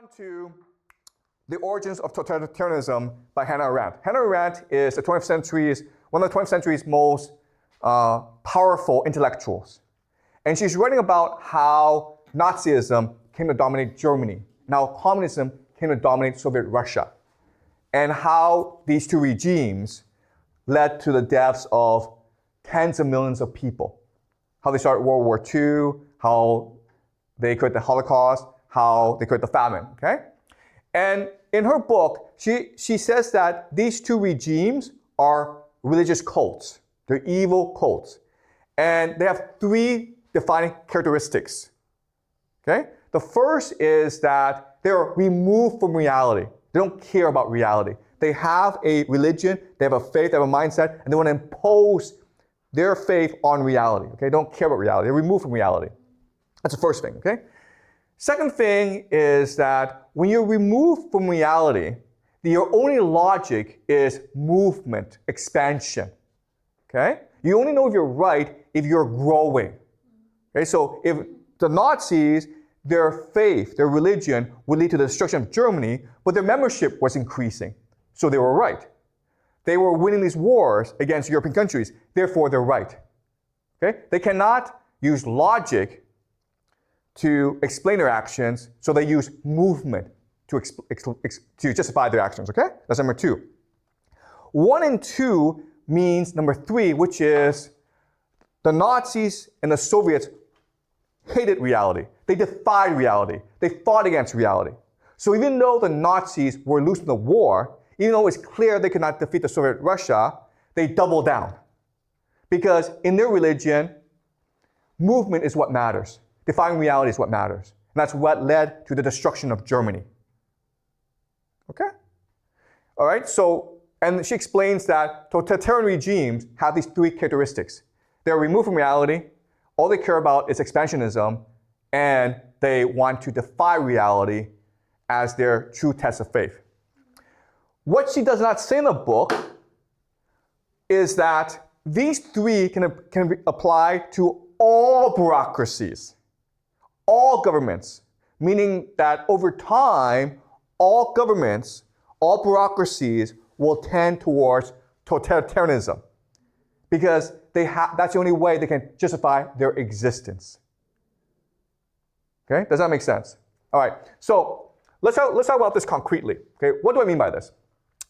on to The Origins of Totalitarianism by Hannah Arendt. Hannah Arendt is one of the 20th century's most powerful intellectuals. And she's writing about how Nazism came to dominate Germany, and how communism came to dominate Soviet Russia, and how these two regimes led to the deaths of tens of millions of people. How they started World War II, how they created the Holocaust, how they created the famine, okay? And in her book, she says that these two regimes are religious cults. They're evil cults. And they have three defining characteristics, okay? The first is that they're removed from reality. They don't care about reality. They have a religion, they have a faith, they have a mindset, and they want to impose their faith on reality, okay? They don't care about reality. They're removed from reality. That's the first thing, okay? Second thing is that when you're removed from reality, your only logic is movement, expansion, okay? You only know if you're right if you're growing, okay? So if the Nazis, their faith, their religion would lead to the destruction of Germany, but their membership was increasing, so they were right. They were winning these wars against European countries, therefore they're right, okay? They cannot use logic to explain their actions, so they use movement to justify their actions, okay? That's number two. 1 and 2 means number 3, which is the Nazis and the Soviets hated reality. They defied reality. They fought against reality. So even though the Nazis were losing the war, even though it's clear they could not defeat the Soviet Russia, they doubled down. Because in their religion, movement is what matters. Defying reality is what matters. And that's what led to the destruction of Germany. Okay? All right, so, and she explains that totalitarian regimes have these three characteristics. They're removed from reality, all they care about is expansionism, and they want to defy reality as their true test of faith. What she does not say in the book is that these three can apply to all bureaucracies. All governments, meaning that over time, all governments, all bureaucracies will tend towards totalitarianism because that's the only way they can justify their existence. Okay, does that make sense? All right, so let's talk about this concretely. Okay, what do I mean by this?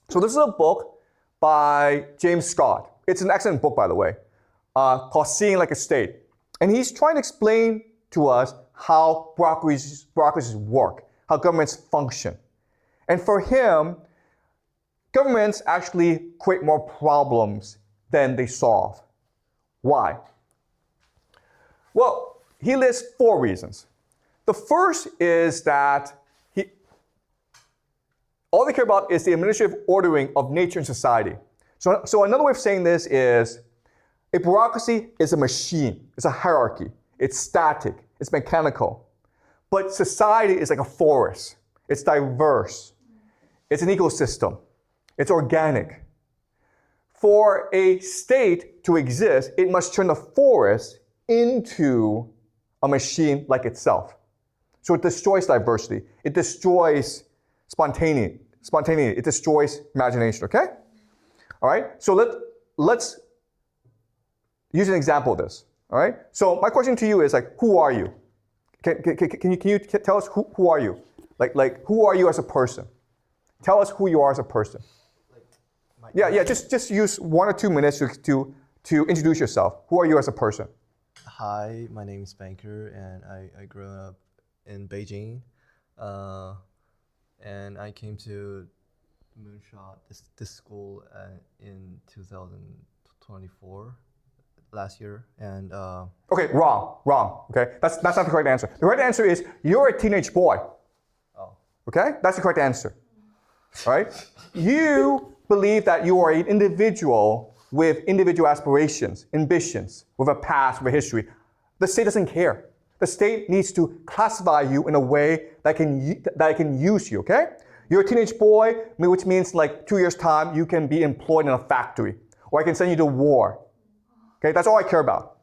So this is a book by James Scott. It's an excellent book, by the way, called Seeing Like a State. And he's trying to explain to us how bureaucracies work, how governments function. And for him, governments actually create more problems than they solve. Why? Well, he lists 4 reasons. The first is that all they care about is the administrative ordering of nature and society. So another way of saying this is a bureaucracy is a machine, it's a hierarchy, it's static, it's mechanical. But society is like a forest. It's diverse. It's an ecosystem. It's organic. For a state to exist, it must turn the forest into a machine like itself. So it destroys diversity. It destroys spontaneity. It destroys imagination, okay? All right, so let's use an example of this. All right. So my question to you is like, who are you? Can you tell us who are you? Like who are you as a person? Tell us who you are as a person. Yeah. Just use 1 or 2 minutes to introduce yourself. Who are you as a person? Hi, my name is Banker, and I grew up in Beijing, and I came to Moonshot, this school, in 2024. Last year, and okay, wrong. Okay, that's not the correct answer. The right answer is you're a teenage boy. Oh. Okay, that's the correct answer. All right, you believe that you are an individual with individual aspirations, ambitions, with a past, with a history. The state doesn't care. The state needs to classify you in a way that can use you. Okay, you're a teenage boy, which means like 2 years' time you can be employed in a factory, or I can send you to war. Okay, that's all I care about.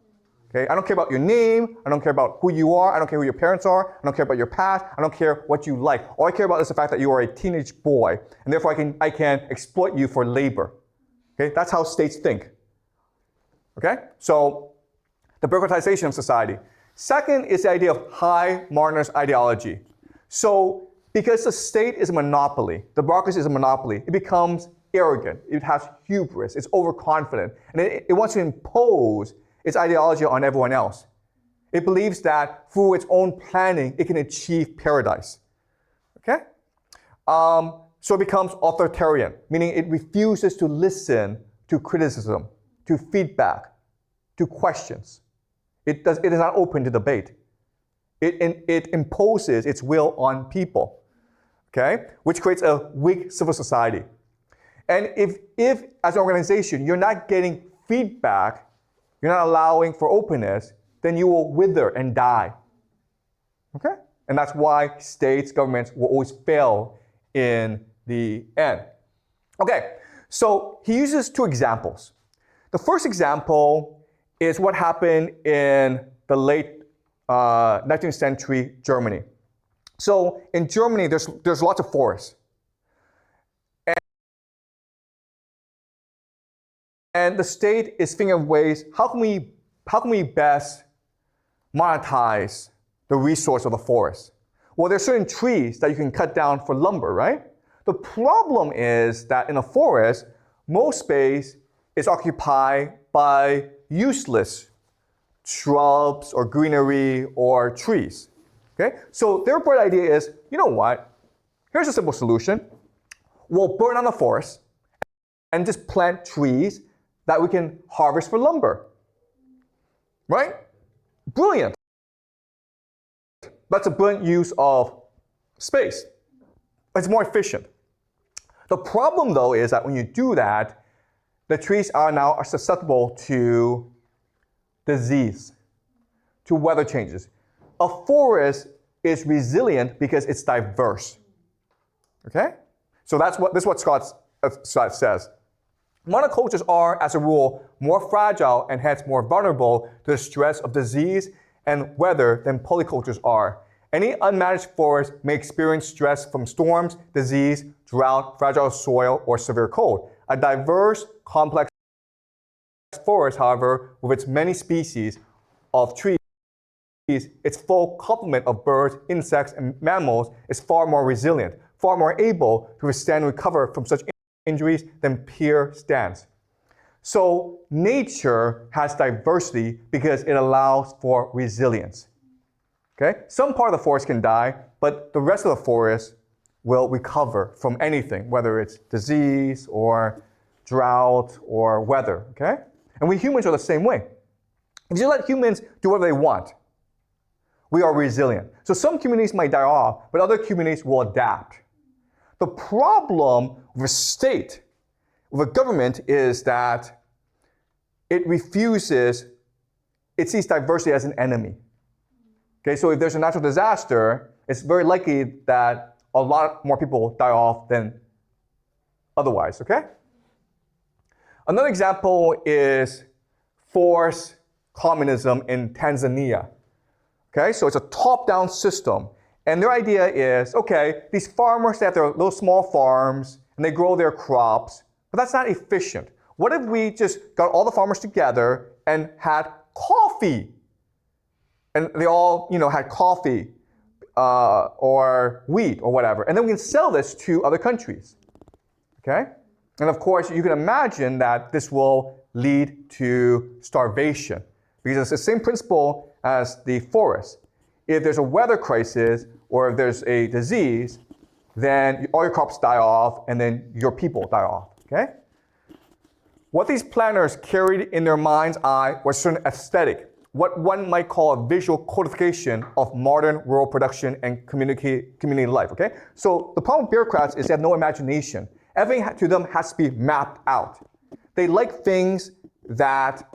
Okay? I don't care about your name. I don't care about who you are. I don't care who your parents are. I don't care about your past. I don't care what you like. All I care about is the fact that you are a teenage boy, and therefore I can exploit you for labor. Okay? That's how states think. Okay? So the bureaucratization of society. Second is the idea of high modernist ideology. So because the state is a monopoly, the bureaucracy is a monopoly, it becomes arrogant. It has hubris. It's overconfident. And it wants to impose its ideology on everyone else. It believes that through its own planning, it can achieve paradise. Okay? So it becomes authoritarian, meaning it refuses to listen to criticism, to feedback, to questions. It is not open to debate. It imposes its will on people, okay? Which creates a weak civil society. And if as an organization, you're not getting feedback, you're not allowing for openness, then you will wither and die, okay? And that's why states, governments will always fail in the end. Okay, so he uses two examples. The first example is what happened in the late 19th century Germany. So in Germany, there's lots of forests. And the state is thinking of ways, how can we best monetize the resource of the forest? Well, there's certain trees that you can cut down for lumber, right? The problem is that in a forest, most space is occupied by useless shrubs or greenery or trees. Okay? So their bright idea is, you know what? Here's a simple solution. We'll burn down the forest and just plant trees that we can harvest for lumber. Right? Brilliant. That's a brilliant use of space. It's more efficient. The problem, though, is that when you do that, the trees are susceptible to disease, to weather changes. A forest is resilient because it's diverse. Okay? So this is what Scott says. Monocultures are, as a rule, more fragile and hence more vulnerable to the stress of disease and weather than polycultures are. Any unmanaged forest may experience stress from storms, disease, drought, fragile soil, or severe cold. A diverse, complex forest, however, with its many species of trees, its full complement of birds, insects, and mammals is far more resilient, far more able to withstand and recover from such injuries than pure stands. So nature has diversity because it allows for resilience. Okay? Some part of the forest can die, but the rest of the forest will recover from anything, whether it's disease or drought or weather. Okay? And we humans are the same way. If you let humans do whatever they want, we are resilient. So some communities might die off, but other communities will adapt. The problem with a state, with a government, is that it sees diversity as an enemy. Okay, so if there's a natural disaster, it's very likely that a lot more people die off than otherwise, okay? Another example is forced communism in Tanzania. Okay, so it's a top-down system. And their idea is, okay, these farmers, they have their little small farms, and they grow their crops, but that's not efficient. What if we just got all the farmers together and had coffee? And they all, had coffee or wheat or whatever. And then we can sell this to other countries. Okay? And of course, you can imagine that this will lead to starvation because it's the same principle as the forest. If there's a weather crisis or if there's a disease, then all your crops die off and then your people die off. Okay? What these planners carried in their mind's eye was certain aesthetic, what one might call a visual codification of modern rural production and community life, okay? So the problem with bureaucrats is they have no imagination. Everything to them has to be mapped out. They like things that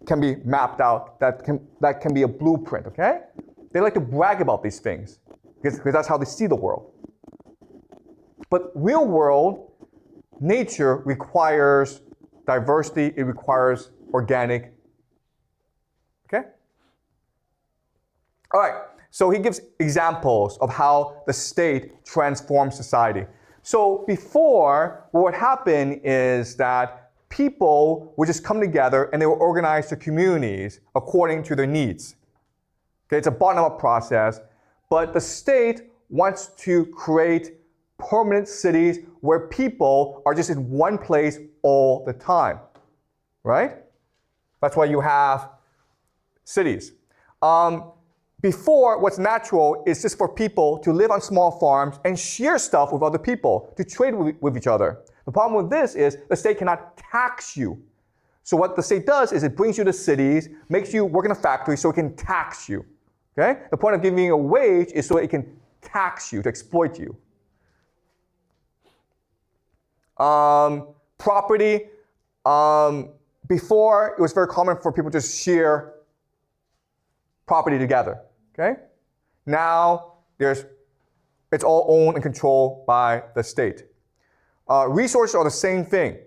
can be mapped out, that can be a blueprint, okay? They like to brag about these things because that's how they see the world. But real world, nature requires diversity, it requires organic. Okay? All right, so he gives examples of how the state transforms society. So before, what would happen is that people would just come together and they would organize their communities according to their needs. Okay, it's a bottom-up process, but the state wants to create permanent cities where people are just in one place all the time, right? That's why you have cities. Before, what's natural is just for people to live on small farms and share stuff with other people, to trade with each other. The problem with this is the state cannot tax you. So what the state does is it brings you to cities, makes you work in a factory so it can tax you. Okay? The point of giving you a wage is so it can tax you, to exploit you. Property. Before, it was very common for people to share property together. Okay? Now, it's all owned and controlled by the state. Resources are the same thing.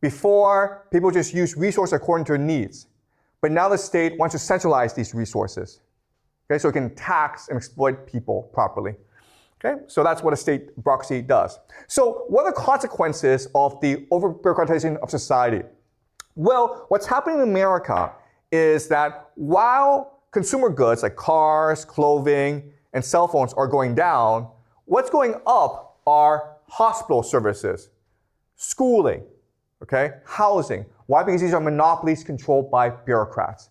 Before, people just used resources according to their needs. But now the state wants to centralize these resources. Okay, so it can tax and exploit people properly. Okay, so that's what a state bureaucracy does. So what are the consequences of the over-bureaucratization of society? Well, what's happening in America is that while consumer goods like cars, clothing, and cell phones are going down, what's going up are hospital services, schooling, okay, housing. Why? Because these are monopolies controlled by bureaucrats.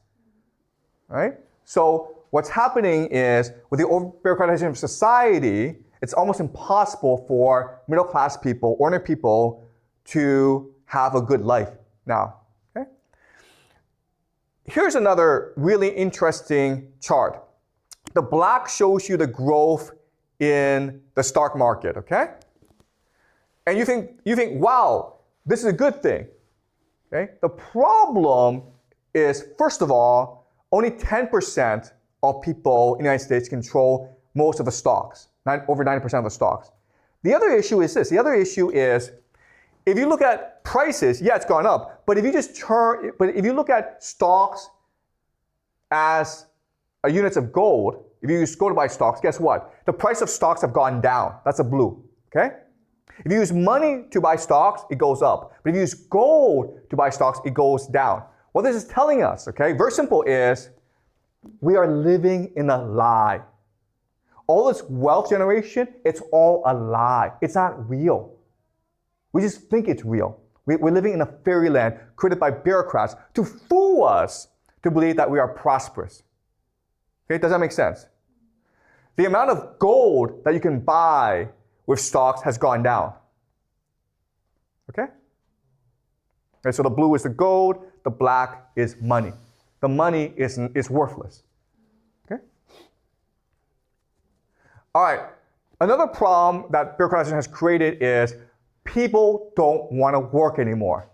All right? So what's happening is with the over-bureaucratization of society, it's almost impossible for middle-class people, ordinary people, to have a good life now. Okay? Here's another really interesting chart. The black shows you the growth in the stock market, okay? And you think, wow, this is a good thing. Okay? The problem is, first of all, only 10% of people in the United States control most of the stocks, over 90% of the stocks. The other issue is this. The other issue is, if you look at prices, yeah, it's gone up. But if you look at stocks as units of gold, if you use gold to buy stocks, guess what? The price of stocks have gone down. That's a blue, okay? If you use money to buy stocks, it goes up. But if you use gold to buy stocks, it goes down. What this is telling us, okay, very simple, is we are living in a lie. All this wealth generation, it's all a lie. It's not real. We just think it's real. We're living in a fairyland created by bureaucrats to fool us to believe that we are prosperous. Okay, does that make sense? The amount of gold that you can buy with stocks has gone down. Okay? And so the blue is the gold, the black is money. The money is worthless. Okay? All right. Another problem that bureaucratization has created is people don't want to work anymore.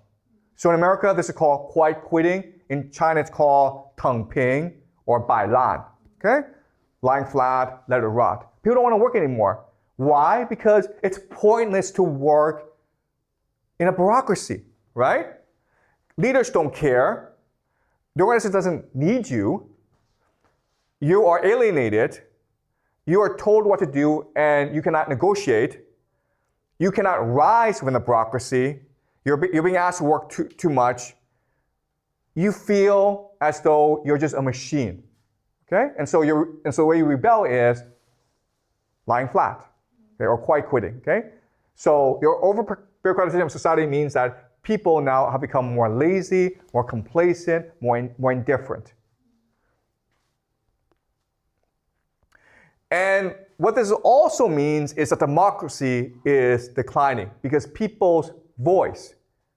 So in America, this is called quiet quitting. In China, it's called 躺平 or 摆烂. Okay? Lying flat, let it rot. People don't want to work anymore. Why? Because it's pointless to work in a bureaucracy, right? Leaders don't care. The organization doesn't need you. You are alienated. You are told what to do and you cannot negotiate. You cannot rise within the bureaucracy. You're being asked to work too much. You feel as though you're just a machine. Okay? And so the way you rebel is lying flat, okay, or quiet quitting. Okay? So your over-bureaucratization of society means that people now have become more lazy, more complacent, more indifferent. And what this also means is that democracy is declining because people's voice,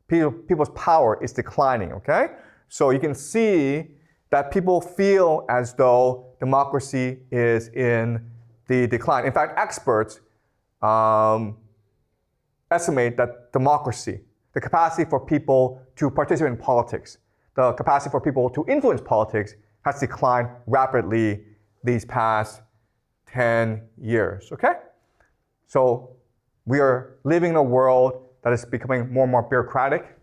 people's power is declining, okay? So you can see that people feel as though democracy is in the decline. In fact, experts estimate that democracy, the capacity for people to participate in politics, the capacity for people to influence politics has declined rapidly these past 10 years, okay? So we are living in a world that is becoming more and more bureaucratic,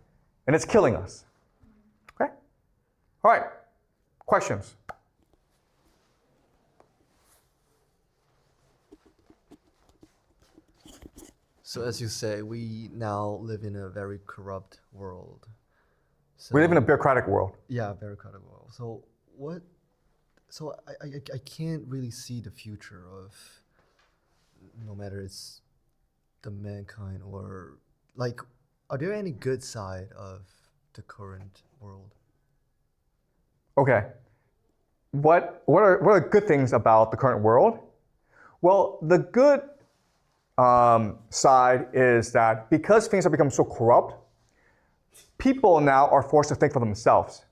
and it's killing us, okay? All right, questions? So as you say, we now live in a very corrupt world. So, We live in a bureaucratic world. yeah, very corrupt world. So what? So I can't really see the future of, no matter it's the mankind or like, are there any good side of the current world? Okay. What are good things about the current world? Well, the good side is that because things have become so corrupt, people now are forced to think for themselves,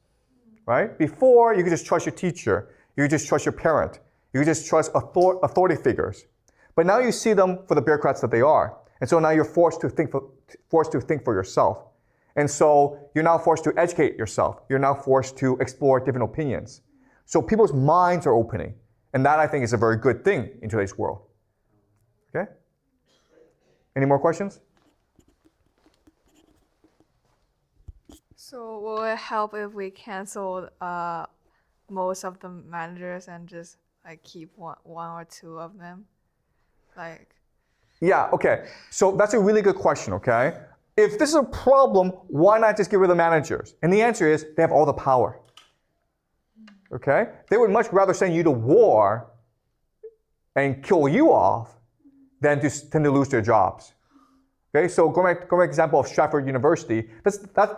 right? Before, you could just trust your teacher, you could just trust your parent, you could just trust authority figures. But now you see them for the bureaucrats that they are. And so now you're forced to think for yourself. And so you're now forced to educate yourself. You're now forced to explore different opinions. So people's minds are opening. And that, I think, is a very good thing in today's world. Okay? Any more questions? So will it help if we cancel most of the managers and just like keep one or two of them? Like, Yeah, okay. So that's a really good question, okay? If this is a problem, why not just get rid of the managers? And the answer is they have all the power. Okay? They would much rather send you to war and kill you off than to lose their jobs. Okay, so going back to the example of Stratford University,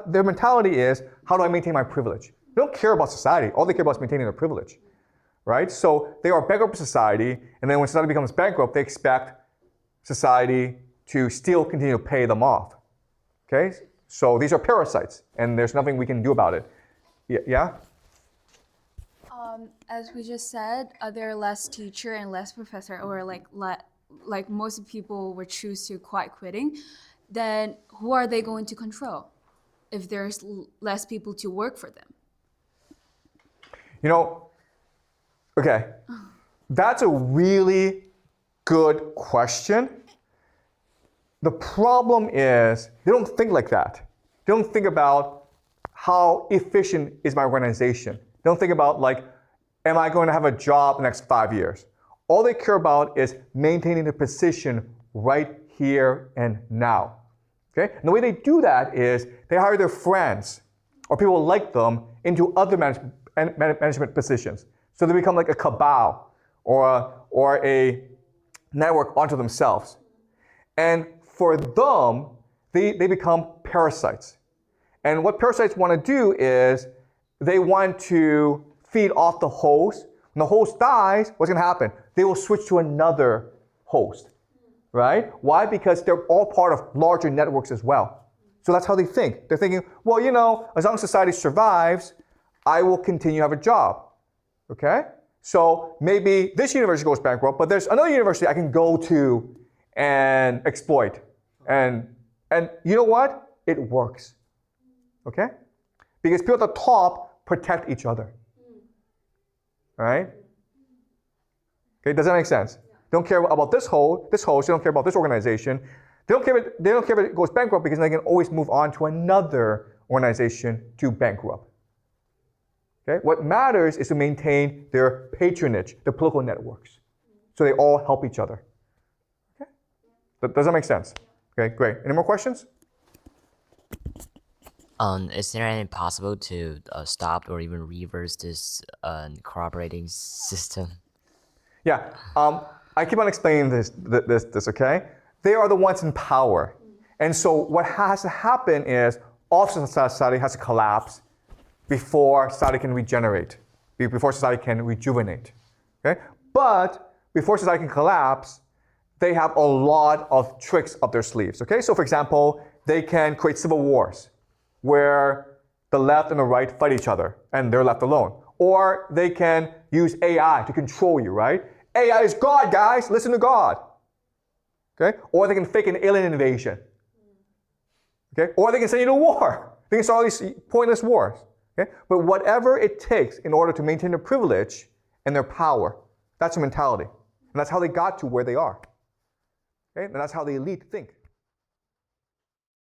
their mentality is, how do I maintain my privilege? They don't care about society. All they care about is maintaining their privilege. Right? So they are a bankrupt society, and then when society becomes bankrupt, they expect society to still continue to pay them off. Okay? So these are parasites, and there's nothing we can do about it. Yeah? As we just said, there are less teacher and less professor, or like most people would choose to quitting. Then who are they going to control if there's less people to work for them? You know, okay, that's a really good question. The problem is they don't think like that. They don't think about how efficient is my organization. They don't think about like, am I going to have a job the next 5 years? All they care about is maintaining the position right here and now. Okay? And the way they do that is they hire their friends or people like them into other management positions. So they become like a cabal or a network onto themselves. And for them, they become parasites. And what parasites want to do is they want to feed off the host. When the host dies, what's going to happen? They will switch to another host, right? Why? Because they're all part of larger networks as well. So that's how they think. They're thinking, well, you know, as long as society survives, I will continue to have a job, okay? So maybe this university goes bankrupt, but there's another university I can go to and exploit. And you know what? It works, okay? Because people at the top protect each other. All right? Okay, does that make sense? Yeah. They don't care about this host, they don't care about this organization. They don't care if it goes bankrupt because they can always move on to another organization to bankrupt. Okay? What matters is to maintain their patronage, their political networks. So they all help each other. Okay? Does that make sense? Okay, great. Any more questions? Is there any possible to stop or even reverse this cooperating system? Yeah, I keep on explaining this, okay? They are the ones in power. And so what has to happen is all of society has to collapse before society can regenerate, before society can rejuvenate, okay? But before society can collapse, they have a lot of tricks up their sleeves, okay? So for example, they can create civil wars where the left and the right fight each other and they're left alone. Or they can use AI to control you, right? AI is God, guys, listen to God. Okay? Or they can fake an alien invasion. Okay? Or they can send you to war. They can start all these pointless wars. Okay? But whatever it takes in order to maintain their privilege and their power, that's their mentality. And that's how they got to where they are. Okay? And that's how the elite think.